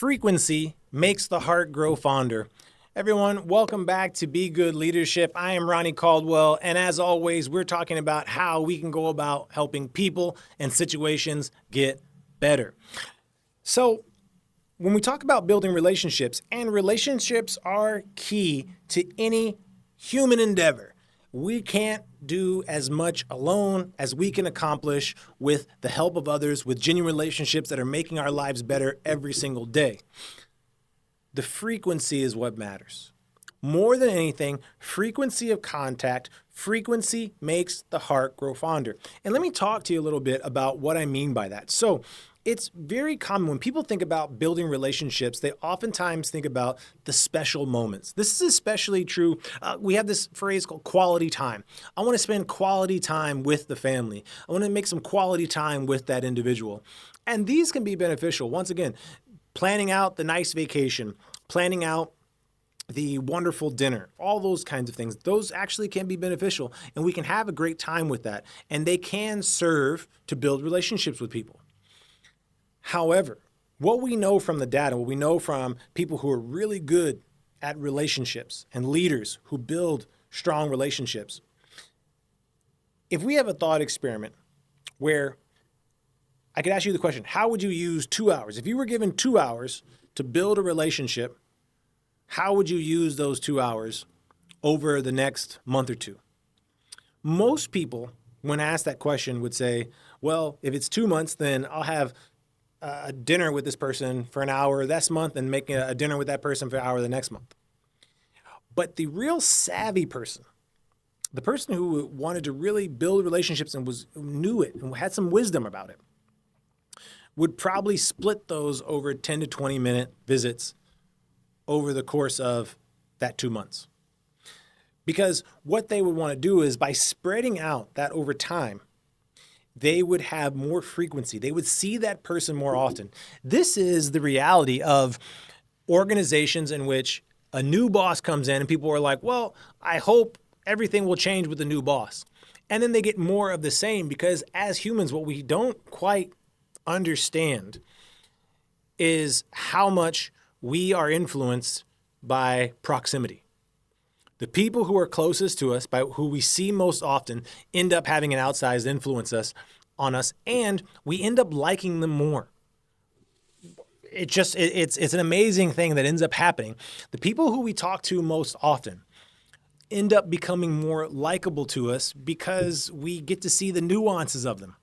Frequency makes the heart grow fonder. Everyone, welcome back to Be Good Leadership. I am Ronnie Caldwell, and as always, we're talking about how we can go about helping people and situations get better. So, when we talk about building relationships, and relationships are key to any human endeavor, we can't do as much alone as we can accomplish with the help of others, with genuine relationships that are making our lives better every single day. The frequency is what matters. More than anything, frequency of contact, frequency makes the heart grow fonder. And let me talk to you a little bit about what I mean by that. So, it's very common when people think about building relationships, they oftentimes think about the special moments. This is especially true. We have this phrase called quality time. I want to spend quality time with the family. I want to make some quality time with that individual. And these can be beneficial. Once again, planning out the nice vacation, planning out the wonderful dinner, all those kinds of things, those actually can be beneficial. And we can have a great time with that. And they can serve to build relationships with people. However, what we know from the data, what we know from people who are really good at relationships and leaders who build strong relationships, if we have a thought experiment where I could ask you the question, how would you use 2 hours? If you were given 2 hours to build a relationship, how would you use those 2 hours over the next month or two? Most people, when asked that question, would say, well, if it's 2 months, then I'll have a dinner with this person for an hour this month and make a dinner with that person for an hour the next month. But the real savvy person, the person who wanted to really build relationships and knew it and had some wisdom about it, would probably split those over 10 to 20 minute visits over the course of that 2 months. Because what they would want to do is by spreading out that over time, they would have more frequency. They would see that person more often. This is the reality of organizations in which a new boss comes in and people are like, well, I hope everything will change with the new boss. And then they get more of the same because as humans, what we don't quite understand is how much we are influenced by proximity. The people who are closest to us, by who we see most often, end up having an outsized influence on us, and we end up liking them more. It's an amazing thing that ends up happening. The people who we talk to most often end up becoming more likable to us because we get to see the nuances of them.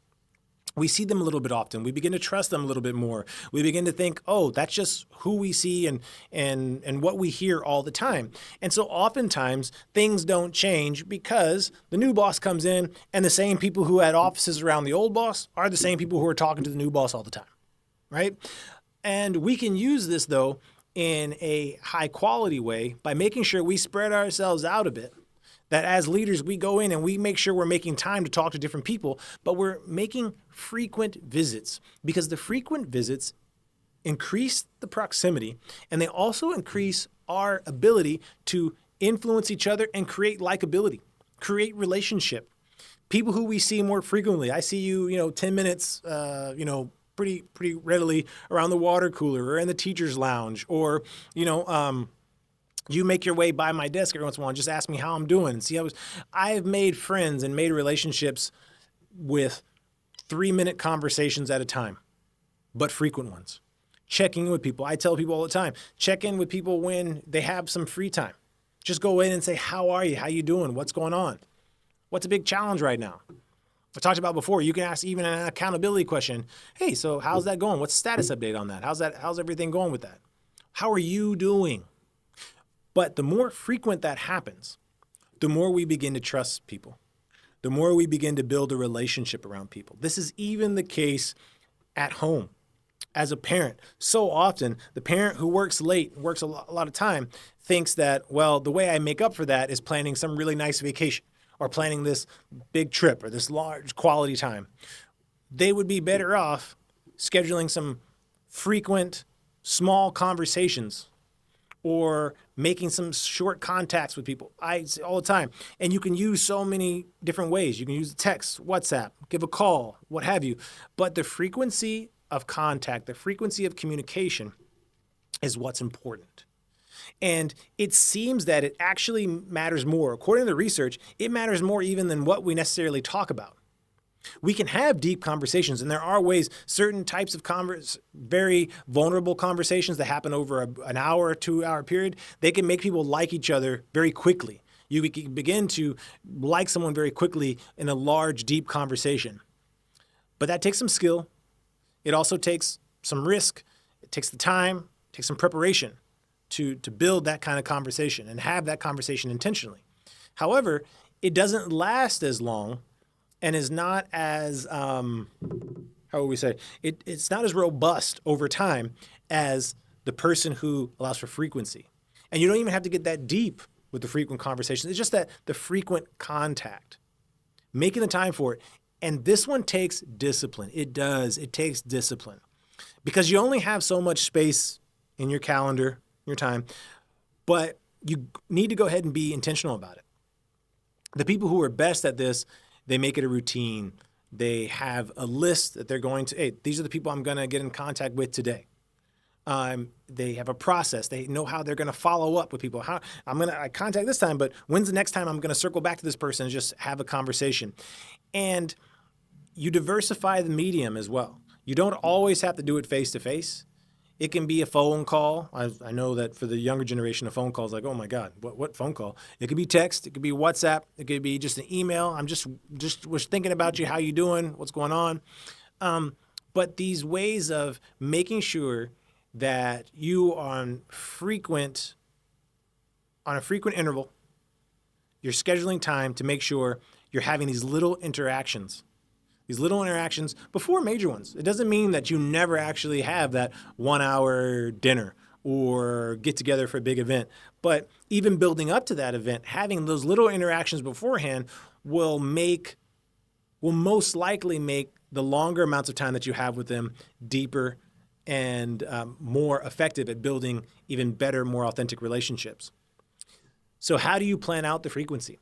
We see them a little bit often. We begin to trust them a little bit more. We begin to think, oh, that's just who we see and what we hear all the time. And so oftentimes things don't change because the new boss comes in and the same people who had offices around the old boss are the same people who are talking to the new boss all the time, right? And we can use this, though, in a high quality way by making sure we spread ourselves out a bit. That as leaders, we go in and we make sure we're making time to talk to different people, but we're making frequent visits because the frequent visits increase the proximity and they also increase our ability to influence each other and create likability, create relationship. People who we see more frequently, I see you, 10 minutes, pretty readily around the water cooler or in the teacher's lounge or, you make your way by my desk every once in a while and just ask me how I'm doing. And see, I've made friends and made relationships with 3-minute conversations at a time, but frequent ones. Checking in with people. I tell people all the time, check in with people when they have some free time. Just go in and say, how are you? How you doing? What's going on? What's a big challenge right now? I talked about before, you can ask even an accountability question. Hey, so how's that going? What's the status update on that? How's everything going with that? How are you doing? But the more frequent that happens, the more we begin to trust people, the more we begin to build a relationship around people. This is even the case at home. As a parent, so often the parent who works late, works a lot of time, thinks that, well, the way I make up for that is planning some really nice vacation or planning this big trip or this large quality time. They would be better off scheduling some frequent, small conversations or making some short contacts with people. I say all the time. And you can use so many different ways. You can use text, WhatsApp, give a call, what have you. But the frequency of contact, the frequency of communication is what's important. And it seems that it actually matters more. According to the research, it matters more even than what we necessarily talk about. We can have deep conversations, and there are ways, certain types of very vulnerable conversations that happen over an hour or 2 hour period, they can make people like each other very quickly. You can begin to like someone very quickly in a large, deep conversation. But that takes some skill. It also takes some risk. It takes the time, it takes some preparation to build that kind of conversation and have that conversation intentionally. However, it doesn't last as long and is not as, how would we say, it's not as robust over time as the person who allows for frequency. And you don't even have to get that deep with the frequent conversations. It's just that the frequent contact, making the time for it. And this one takes discipline. It does. It takes discipline because you only have so much space in your calendar, your time, but you need to go ahead and be intentional about it. The people who are best at this, they make it a routine. They have a list that they're going to, hey, these are the people I'm going to get in contact with today. They have a process. They know how they're going to follow up with people. How I contact this time, but when's the next time I'm going to circle back to this person and just have a conversation? And you diversify the medium as well. You don't always have to do it face to face. It can be a phone call. I know that for the younger generation, a phone call is like, oh my God, what phone call? It could be text. It could be WhatsApp. It could be just an email. I'm just was thinking about you. How you doing? What's going on? But these ways of making sure that you on a frequent interval, you're scheduling time to make sure you're having these little interactions before major ones. It doesn't mean that you never actually have that 1 hour dinner or get together for a big event. But even building up to that event, having those little interactions beforehand will most likely make the longer amounts of time that you have with them deeper and more effective at building even better, more authentic relationships. So how do you plan out the frequency?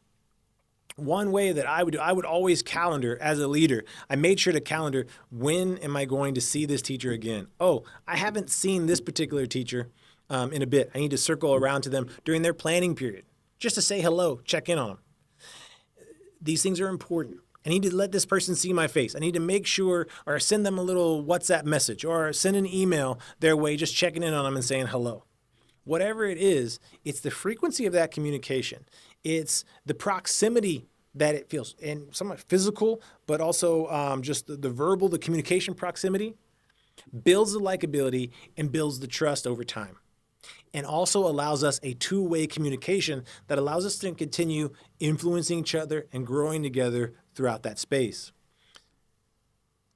One way that I would always calendar as a leader. I made sure to calendar, when am I going to see this teacher again? Oh, I haven't seen this particular teacher in a bit. I need to circle around to them during their planning period just to say hello, check in on them. These things are important. I need to let this person see my face. I need to make sure or send them a little WhatsApp message or send an email their way, just checking in on them and saying hello. Whatever it is, it's the frequency of that communication. It's the proximity that it feels, and somewhat physical, but also just the verbal, the communication proximity builds the likability and builds the trust over time. And also allows us a two-way communication that allows us to continue influencing each other and growing together throughout that space.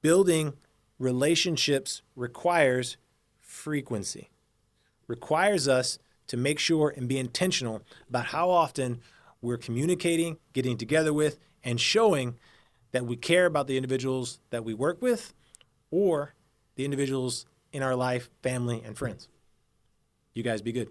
Building relationships requires frequency, requires us to make sure and be intentional about how often we're communicating, getting together with, and showing that we care about the individuals that we work with or the individuals in our life, family, and friends. You guys be good.